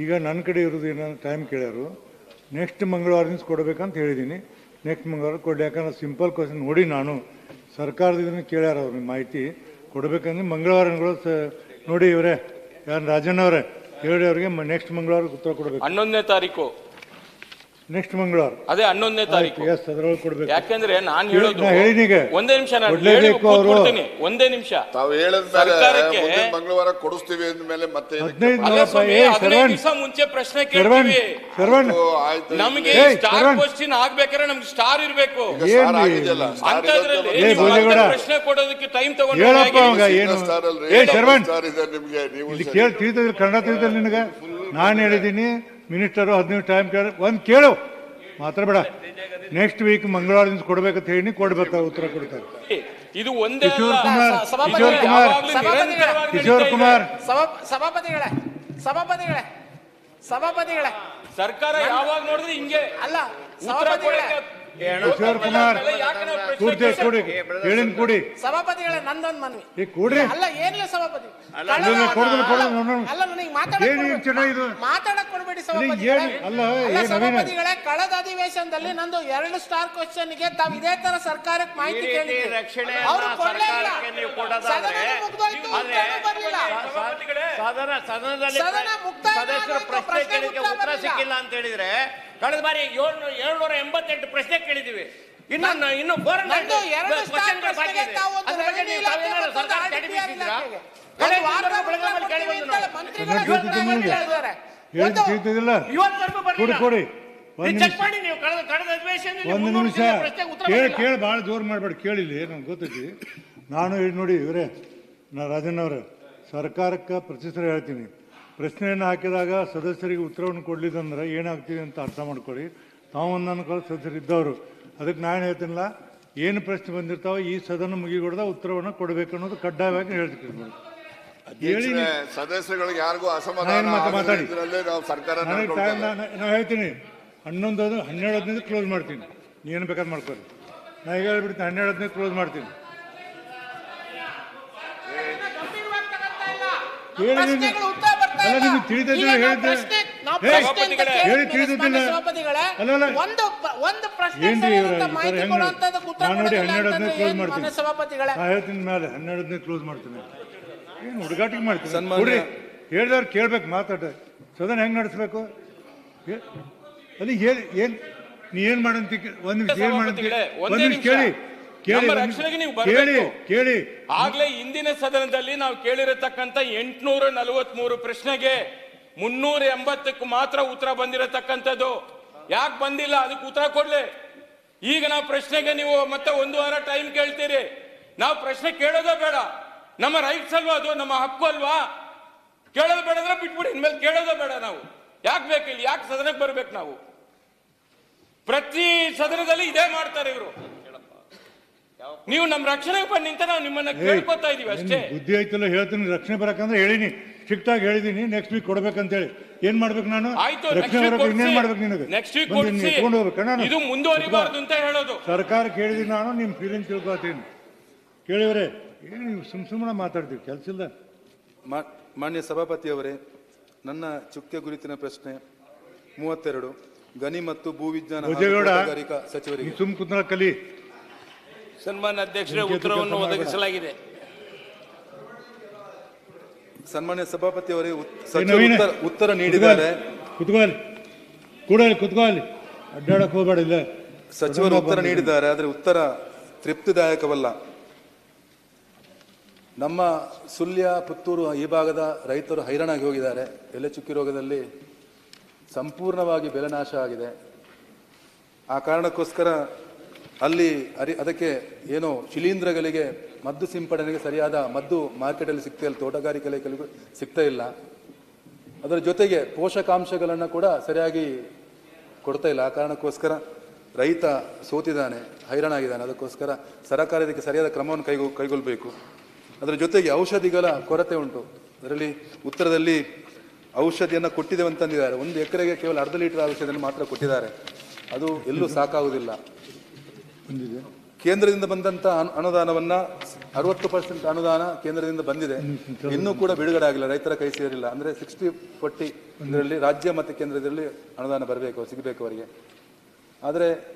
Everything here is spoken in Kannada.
ಈಗ ನನ್ನ ಕಡೆ ಇರೋದು ಏನೋ ಟೈಮ್ ಕೇಳ್ಯಾರು, ನೆಕ್ಸ್ಟ್ ಮಂಗಳವಾರದಿಂದ ಕೊಡಬೇಕಂತ ಹೇಳಿದ್ದೀನಿ. ನೆಕ್ಸ್ಟ್ ಮಂಗಳವಾರ ಕೊಡಲಿ. ಯಾಕಂದ್ರೆ ಸಿಂಪಲ್ ಕ್ವಶನ್ ನೋಡಿ ನಾನು ಸರ್ಕಾರದಿಂದ ಕೇಳ್ಯಾರ ಅವ್ರ ಮಾಹಿತಿ ಕೊಡಬೇಕಂದ್ರೆ ಮಂಗಳವಾರ ನೋಡಿ ಇವರೇ ಯಾರು ರಾಜಣ್ಣವರೇ ಹೇಳಿ ಅವ್ರಿಗೆ ನೆಕ್ಸ್ಟ್ ಮಂಗಳವಾರ ಉತ್ತರ ಕೊಡಬೇಕು. 11ನೇ ತಾರೀಕು ನೆಕ್ಸ್ಟ್ ಮಂಗಳವಾರ ಅದೇ 11ನೇ ತಾರೀಕು ಅದ್ರೊಳಗೆ ಕೊಡಬೇಕು. ಯಾಕಂದ್ರೆ ನಾನು ಹೇಳೋದು ಹೇಳಿನೀಗ ಒಂದೇ ನಿಮಿಷ ಒಂದೇ ನಿಮಿಷ ತಾವು ಹೇಳಿದ್ಮೇಲೆ ಮಂಗಳವಾರ ಕೊಡಿಸ್ತೀವಿ ಅಂದ್ಮೇಲೆ ಮತ್ತೆ 15 ದಿವಸ ಮುಂಚೆ ಪ್ರಶ್ನೆ ಕೇಳ್ತೀವಿ. ನಮಗೆ ಸ್ಟಾರ್ ಕ್ವಶ್ಚನ್ ಆಗ್ಬೇಕಾದ್ರೆ ನಮ್ಗೆ ಸ್ಟಾರ್ ಇರ್ಬೇಕು. ಅಂತದ್ರಲ್ಲಿ ಪ್ರಶ್ನೆ ಕೊಡೋದಕ್ಕೆ ಟೈಮ್ ತಗೊಂಡು ಕನ್ನಡ ತಿಳಿದಲ್ಲಿ ನಿನಗೆ ನಾನು ಹೇಳಿದ್ದೀನಿ ಮಿನಿಸ್ಟರು 15 ಟೈಮ್ ಒಂದು ಕೇಳು ಮಾತಾಡಬೇಡ. ನೆಕ್ಸ್ಟ್ ವೀಕ್ ಮಂಗಳವಾರದಿಂದ ಕೊಡ್ಬೇಕಂತ ಹೇಳಿ ಕೊಡ್ಬೇಕು, ಉತ್ತರ ಕೊಡ್ತಾರೆ. ಇದು ಒಂದೇ ಕಿಶೋರ್ ಕುಮಾರ್ ಸಭಾಪತಿಗಳೇ ಸರ್ಕಾರ ಯಾವಾಗ ನೋಡಿದ್ರೆ ಹಿಂಗೆ ಅಲ್ಲ. ಕಿಶೋರ್ ಕುಮಾರ್ ಹೇಳಿನ ಕೂಡಿ ಸಭಾಪತಿಗಳೇ ನಂದೊಂದು ಮನವಿ ಕೂಡ್ರಿ. ಅಲ್ಲ ಏನಿಲ್ಲ ಸಭಾಪತಿ ಮಾತಾಡಕ್ ಕೊಡ್ಬೇಡಿ ಸಭಾಪತಿಗಳೇ. ಕಳೆದ ಅಧಿವೇಶನದಲ್ಲಿ ನಂದು 2 ಸ್ಟಾರ್ ಕ್ವಶನ್ ಗೆ ತಾವು ಇದೇ ತರ ಸರ್ಕಾರಕ್ಕೆ ಮಾಹಿತಿ ಕೇಳಿದ್ರೆ ಅವರು ಕೊಡ್ಲೇ ಇಲ್ಲ. ಸದನ ಮುಕ್ತಾಯ ಉತ್ತರ ಸಿಕ್ಕಿಲ್ಲ ಅಂತ ಹೇಳಿದ್ರೆ ಕಳೆದ ಬಾರಿ 788 ಪ್ರಶ್ನೆ ಕೇಳಿದೀವಿ. ಇನ್ನು ಒಂದು ನಿಮಿಷ ಕೇಳಿ ಭಾಳ ಜೋರು ಮಾಡ್ಬೇಡಿ. ಕೇಳಿಲ್ಲ ನಮ್ಗೆ ಗೊತ್ತೈತಿ. ನಾನು ನೋಡಿ ಇವರೇ ರಾಜಣ್ಣವ್ರೆ ಸರ್ಕಾರಕ್ಕೆ ಪ್ರತಿ ಸಲ ಹೇಳ್ತೀನಿ, ಪ್ರಶ್ನೆಯನ್ನು ಹಾಕಿದಾಗ ಸದಸ್ಯರಿಗೆ ಉತ್ತರವನ್ನು ಕೊಡ್ಲಿದಂದ್ರೆ ಏನಾಗ್ತಿದೆ ಅಂತ ಅರ್ಥ ಮಾಡ್ಕೊಳ್ಳಿ. ತಾವು ಒಂದನ್ನು ಸದಸ್ಯರು ಇದ್ದವರು, ಅದಕ್ಕೆ ನಾನು ಹೇಳ್ತೀನಿಲ್ಲ, ಏನು ಪ್ರಶ್ನೆ ಬಂದಿರ್ತಾವೆ ಈ ಸದನ ಮುಗಿಗೊಡ್ದ ಉತ್ತರವನ್ನು ಕೊಡಬೇಕು ಅನ್ನೋದು ಕಡ್ಡಾಯವಾಗಿ ಹೇಳ್ತೀನಿ. ಸದಸ್ಯಗಳಿಗೆ ಯಾರಿಗೂ ಅಸಮಾಧಾನ ಮಾತಾಡಿ ನಾ ಹೇಳ್ತೀನಿ 11-12 ಕ್ಲೋಸ್ ಮಾಡ್ತೀನಿ. ಏನು ಬೇಕಾದ್ರೆ ಮಾಡ್ಕೊಳ್ಳಿ. ನಾ ಈಗ ಹೇಳ್ಬಿಡ್ತೀನಿ 12-15 ಕ್ಲೋಸ್ ಮಾಡ್ತೀನಿ. ನಿಮ್ಗೆ ತಿಳಿದಿಲ್ಲ ಹೇಳಿದ್ರೆ ಹೇಳಿ ತಿಳಿದಿಲ್ಲ ನಾನು ನೋಡಿ 12-15 ಕ್ಲೋಸ್ ಮಾಡ್ತೀನಿ. ನಾ ಹೇಳ್ತೀನಿ ಮೇಲೆ 12-15 ಕ್ಲೋಸ್ ಮಾಡ್ತೀನಿ. ಏನು ಹುಡುಗಾಟಿಗೆ ಮಾಡ್ತೀನಿ. ಹೇಳಿದವ್ರು ಕೇಳ್ಬೇಕು, ಮಾತಾಡ ಸದನ ಹೆಂಗ್ ನಡೆಸ್ಬೇಕು ಅಲ್ಲಿ ಹೇಳಿ. ನೀ ಏನ್ ಮಾಡಂತ ಒಂದ್ ನಿಮಿಷ ಏನ್ ಮಾಡಂತ ಒಂದ್ ನಿಮಿಷ ಕೇಳಿ ಕೇಳಿ. ಆಗ್ಲೇ ಹಿಂದಿನ ಸದನದಲ್ಲಿ ನಾವು ಕೇಳಿರತಕ್ಕಂತ 843 ಪ್ರಶ್ನೆಗೆ 380ಕ್ಕೂ ಮಾತ್ರ ಉತ್ತರ ಬಂದಿರತಕ್ಕಂಥದ್ದು. ಯಾಕೆ ಬಂದಿಲ್ಲ ಅದಕ್ಕೆ ಉತ್ತರ ಕೊಡ್ಲಿ. ಈಗ ನಾವು ಪ್ರಶ್ನೆಗೆ ನೀವು ಮತ್ತೆ 1 ವಾರ ಟೈಮ್ ಕೇಳ್ತೀರಿ. ನಾವು ಪ್ರಶ್ನೆ ಕೇಳೋದೇ ಬೇಡ, ನಮ್ಮ ರೈಟ್ಸ್ ಅಲ್ವಾ, ಅದು ನಮ್ಮ ಹಕ್ಕು ಅಲ್ವಾ. ಕೇಳೋದು ಬೇಡ ಅಂದ್ರೆ ಬಿಟ್ಬಿಡಿ, ಇನ್ಮೇಲೆ ಕೇಳೋದೇ ಬೇಡ. ನಾವು ಯಾಕೆ ಬೇಕಿಲ್ಲ, ಯಾಕೆ ಸದನಕ್ಕೆ ಬರ್ಬೇಕು? ನಾವು ಪ್ರತಿ ಸದನದಲ್ಲಿ ಇದೇ ಮಾಡ್ತಾರೆ ಇವರು. ನೀವು ನಮ್ಮ ರಕ್ಷಣೆಗೆ ಬನ್ನಿ ಅಂತ ನಾವು ನಿಮ್ಮನ್ನ ಕೇಳ್ಕೊತಾ ಇದೀವಿ ಅಷ್ಟೇ. ಬುದ್ಧಿ ಆಯ್ತಲ್ಲ ಹೇಳ್ತೀನಿ. ರಕ್ಷಣೆ ಬರಕಂದ್ರೆ ಹೇಳಿನಿ, ಸ್ಟ್ರಿಕ್ಟ್ ಆಗಿ ಹೇಳಿದೀನಿ. ನೆಕ್ಸ್ಟ್ ವೀಕ್ ಕೊಡ್ಬೇಕಂತ ಹೇಳಿ ಏನ್ ಮಾಡ್ಬೇಕು ನಾನು? ರಕ್ಷಣೆ ಇನ್ನೇನ್ ಮಾಡ್ಬೇಕು ನಿನಗೆ? ನೆಕ್ಸ್ಟ್ ವೀಕ್ ತಗೊಂಡು ಹೋಗ್ಬೇಕು. ಇದು ಮುಂದುವರಿಬಾರ್ದು ಅಂತ ಹೇಳೋದು. ಸರ್ಕಾರಕ್ಕೆ ಹೇಳಿದೀನಿ ನಾನು, ನಿಮ್ ಫೀಲಿಂಗ್ ತಿಳ್ಕೊತೀನಿ. ಕೇಳಿವ್ರೆ ಏನು ನೀವು ಸುಮ್ಮನೆ ಮಾತಾಡ್ತೀವಿ, ಕೆಲಸ ಇಲ್ಲ. ಮಾನ್ಯ ಸಭಾಪತಿಯವರೇ, ನನ್ನ ಚುಕ್ಕೆ ಗುರುತಿನ ಪ್ರಶ್ನೆ 32 ಗಣಿ ಮತ್ತು ಭೂವಿಜ್ಞಾನ ಸಚಿವರಿಗೆ. ಸುಮ್ ಕುಂದ್ರ ಕಲಿ. ಸನ್ಮಾನ್ಯ ಅಧ್ಯಕ್ಷರೇ, ಉತ್ತರವನ್ನು ಒದಗಿಸಲಾಗಿದೆ. ಸನ್ಮಾನ್ಯ ಸಭಾಪತಿಯವರೇ, ಉತ್ತರ ನೀಡಿದ್ದಾರೆ. ಕುತ್ಕೋಲಿ ಅಡ್ಡಾಡಕ್ ಹೋಗಬೇಡ. ಇಲ್ಲ, ಸಚಿವರು ಉತ್ತರ ನೀಡಿದ್ದಾರೆ, ಆದರೆ ಉತ್ತರ ತೃಪ್ತಿದಾಯಕವಲ್ಲ. ನಮ್ಮ ಸುಳ್ಯ, ಪುತ್ತೂರು ಈ ಭಾಗದ ರೈತರು ಹೈರಾಣಾಗಿ ಹೋಗಿದ್ದಾರೆ. ಎಲೆ ಚುಕ್ಕಿ ರೋಗದಲ್ಲಿ ಸಂಪೂರ್ಣವಾಗಿ ಬೆಳೆ ನಾಶ ಆಗಿದೆ. ಆ ಕಾರಣಕ್ಕೋಸ್ಕರ ಅಲ್ಲಿ ಅದಕ್ಕೆ ಏನೋ ಶಿಲೀಂಧ್ರಗಳಿಗೆ ಮದ್ದು ಸಿಂಪಡಣೆಗೆ ಸರಿಯಾದ ಮದ್ದು ಮಾರ್ಕೆಟಲ್ಲಿ ಸಿಗ್ತಾ ಇಲ್ಲ, ತೋಟಗಾರಿಕೆ ಇಲಾಖೆಗಳಿಗೂ ಸಿಗ್ತಾ ಇಲ್ಲ. ಅದರ ಜೊತೆಗೆ ಪೋಷಕಾಂಶಗಳನ್ನು ಕೂಡ ಸರಿಯಾಗಿ ಕೊಡ್ತಾ ಇಲ್ಲ. ಆ ಕಾರಣಕ್ಕೋಸ್ಕರ ರೈತ ಸೋತಿದ್ದಾನೆ, ಹೈರಾಣಾಗಿದ್ದಾನೆ. ಅದಕ್ಕೋಸ್ಕರ ಸರ್ಕಾರ ಇದಕ್ಕೆ ಸರಿಯಾದ ಕ್ರಮವನ್ನು ಕೈಗೊಳ್ಳಬೇಕು. ಅದರ ಜೊತೆಗೆ ಔಷಧಿಗಳ ಕೊರತೆ ಉಂಟು. ಅದರಲ್ಲಿ ಉತ್ತರದಲ್ಲಿ ಔಷಧಿಯನ್ನು ಕೊಟ್ಟಿದ್ದೇವೆ ಅಂತಂದಿದ್ದಾರೆ. 1 ಎಕರೆಗೆ ಕೇವಲ 1/2 ಲೀಟರ್ ಔಷಧಿಯನ್ನು ಮಾತ್ರ ಕೊಟ್ಟಿದ್ದಾರೆ. ಅದು ಎಲ್ಲೂ ಸಾಕಾಗುವುದಿಲ್ಲ. ಕೇಂದ್ರದಿಂದ ಬಂದಂಥ ಅನುದಾನವನ್ನ 60% ಅನುದಾನ ಕೇಂದ್ರದಿಂದ ಬಂದಿದೆ, ಇನ್ನೂ ಕೂಡ ಬಿಡುಗಡೆ ಆಗಿಲ್ಲ, ರೈತರ ಕೈ ಸೇರಿಲ್ಲ. ಅಂದ್ರೆ 60-40 ಇದರಲ್ಲಿ ರಾಜ್ಯ ಮತ್ತು ಕೇಂದ್ರದಲ್ಲಿ ಅನುದಾನ ಬರಬೇಕು, ಸಿಗಬೇಕು ಅವರಿಗೆ. ಆದರೆ